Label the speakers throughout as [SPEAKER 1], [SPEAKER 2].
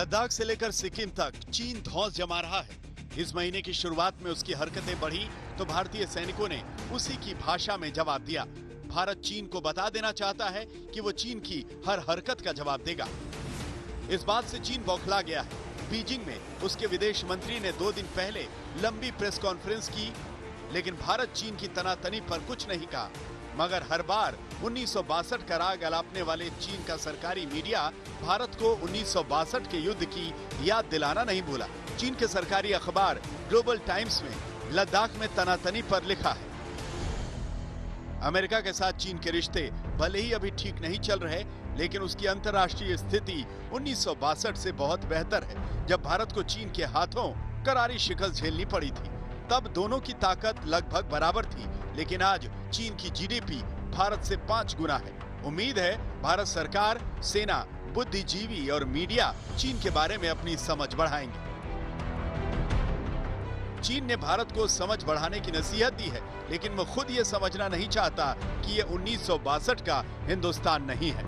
[SPEAKER 1] लद्दाख से लेकर सिक्किम तक चीन धौंस जमा रहा है। इस महीने की शुरुआत में उसकी हरकतें बढ़ी तो भारतीय सैनिकों ने उसी की भाषा में जवाब दिया। भारत चीन को बता देना चाहता है कि वो चीन की हर हरकत का जवाब देगा। इस बात से चीन बौखला गया है। बीजिंग में उसके विदेश मंत्री ने 2 दिन पहले लंबी प्रेस कॉन्फ्रेंस की, लेकिन भारत चीन की तनातनी पर कुछ नहीं कहा। मगर हर बार 1962 का राग अलापने वाले चीन का सरकारी मीडिया भारत को 1962 के युद्ध की याद दिलाना नहीं भूला। चीन के सरकारी अखबार ग्लोबल टाइम्स में लद्दाख में तनातनी पर लिखा है, अमेरिका के साथ चीन के रिश्ते भले ही अभी ठीक नहीं चल रहे, लेकिन उसकी अंतर्राष्ट्रीय स्थिति 1962 से बहुत बेहतर है, जब भारत को चीन के हाथों करारी शिकस्त झेलनी पड़ी थी। तब दोनों की ताकत लगभग बराबर थी, लेकिन आज चीन की जीडीपी भारत से 5 गुना है। उम्मीद है भारत सरकार, सेना, बुद्धिजीवी और मीडिया चीन के बारे में अपनी समझ बढ़ाएंगे। चीन ने भारत को समझ बढ़ाने की नसीहत दी है, लेकिन वो खुद ये समझना नहीं चाहता कि ये 1962 का हिंदुस्तान नहीं है।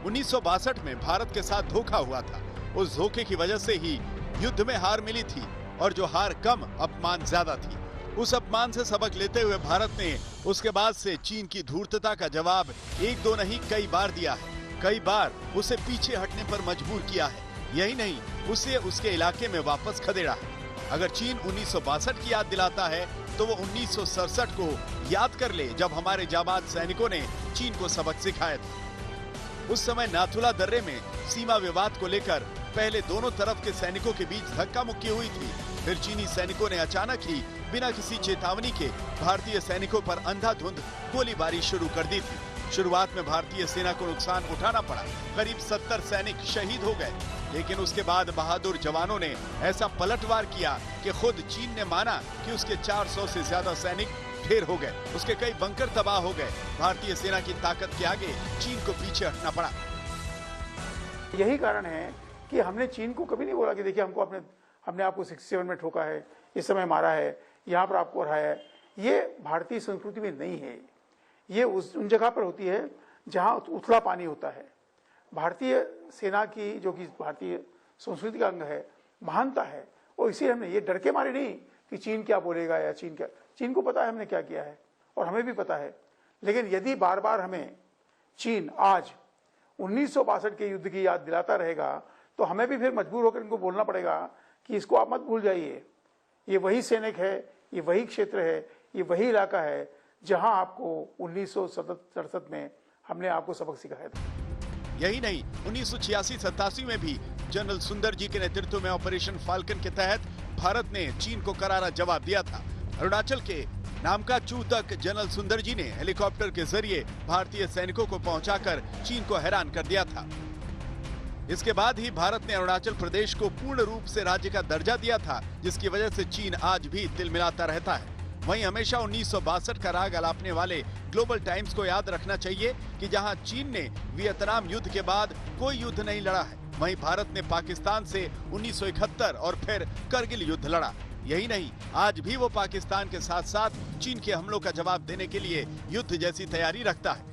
[SPEAKER 1] 1962 में भारत के साथ धोखा हुआ था। उस धोखे की वजह से ही युद्ध में हार मिली थी, और जो हार कम, अपमान ज्यादा थी। उस अपमान से सबक लेते हुए भारत ने उसके बाद से चीन की धूर्तता का जवाब 1-2 नहीं कई बार दिया है। कई बार उसे पीछे हटने पर मजबूर किया है। यही नहीं, उसे उसके इलाके में वापस खदेड़ा है। अगर चीन 1962 की याद दिलाता है तो वो 1967 को याद कर ले, जब हमारे जाबाज सैनिकों ने चीन को सबक सिखाया था। उस समय नाथुला दर्रे में सीमा विवाद को लेकर पहले दोनों तरफ के सैनिकों के बीच धक्का मुक्की हुई थी। फिर चीनी सैनिकों ने अचानक ही बिना किसी चेतावनी के भारतीय सैनिकों पर अंधाधुंध गोलीबारी शुरू कर दी थी। शुरुआत में भारतीय सेना को नुकसान उठाना पड़ा, करीब 70 सैनिक शहीद हो गए, लेकिन उसके बाद बहादुर जवानों ने ऐसा पलटवार किया कि खुद चीन ने माना कि उसके 400 से ज्यादा सैनिक ढेर हो गए, उसके कई बंकर तबाह हो गए। भारतीय सेना की ताकत के आगे चीन को पीछे हटना पड़ा।
[SPEAKER 2] यही कारण है कि हमने चीन को कभी नहीं बोला कि देखिए हमने आपको 67 में ठोका है, इस समय मारा है, यहाँ पर आपको हराया है। ये भारतीय संस्कृति में नहीं है। ये उन जगह पर होती है जहाँ उथला पानी होता है। भारतीय सेना की, जो कि भारतीय संस्कृति का अंग है, महानता है, और इसीलिए हमने ये डर के मारे नहीं कि चीन क्या बोलेगा या चीन को पता है हमने क्या किया है, और हमें भी पता है। लेकिन यदि बार बार हमें चीन आज 1962 के युद्ध की याद दिलाता रहेगा तो हमें भी फिर मजबूर होकर इनको बोलना पड़ेगा कि इसको आप मत भूल जाइए। ये वही सैनिक है, ये वही क्षेत्र है, ये वही इलाका है जहां आपको 1967 में हमने आपको सबक सिखाया था।
[SPEAKER 1] यही नहीं, 1986-87 में भी जनरल सुंदर जी के नेतृत्व में ऑपरेशन फाल्कन के तहत भारत ने चीन को करारा जवाब दिया था। अरुणाचल के नामकाचू तक जनरल सुंदर जी ने हेलीकॉप्टर के जरिए भारतीय सैनिकों को पहुंचाकर चीन को हैरान कर दिया था। इसके बाद ही भारत ने अरुणाचल प्रदेश को पूर्ण रूप से राज्य का दर्जा दिया था, जिसकी वजह से चीन आज भी तिलमिलाता रहता है। वहीं हमेशा 1962 का राग अलापने वाले ग्लोबल टाइम्स को याद रखना चाहिए कि जहां चीन ने वियतनाम युद्ध के बाद कोई युद्ध नहीं लड़ा है, वहीं भारत ने पाकिस्तान से 1971 और फिर करगिल युद्ध लड़ा। यही नहीं, आज भी वो पाकिस्तान के साथ साथ चीन के हमलों का जवाब देने के लिए युद्ध जैसी तैयारी रखता है।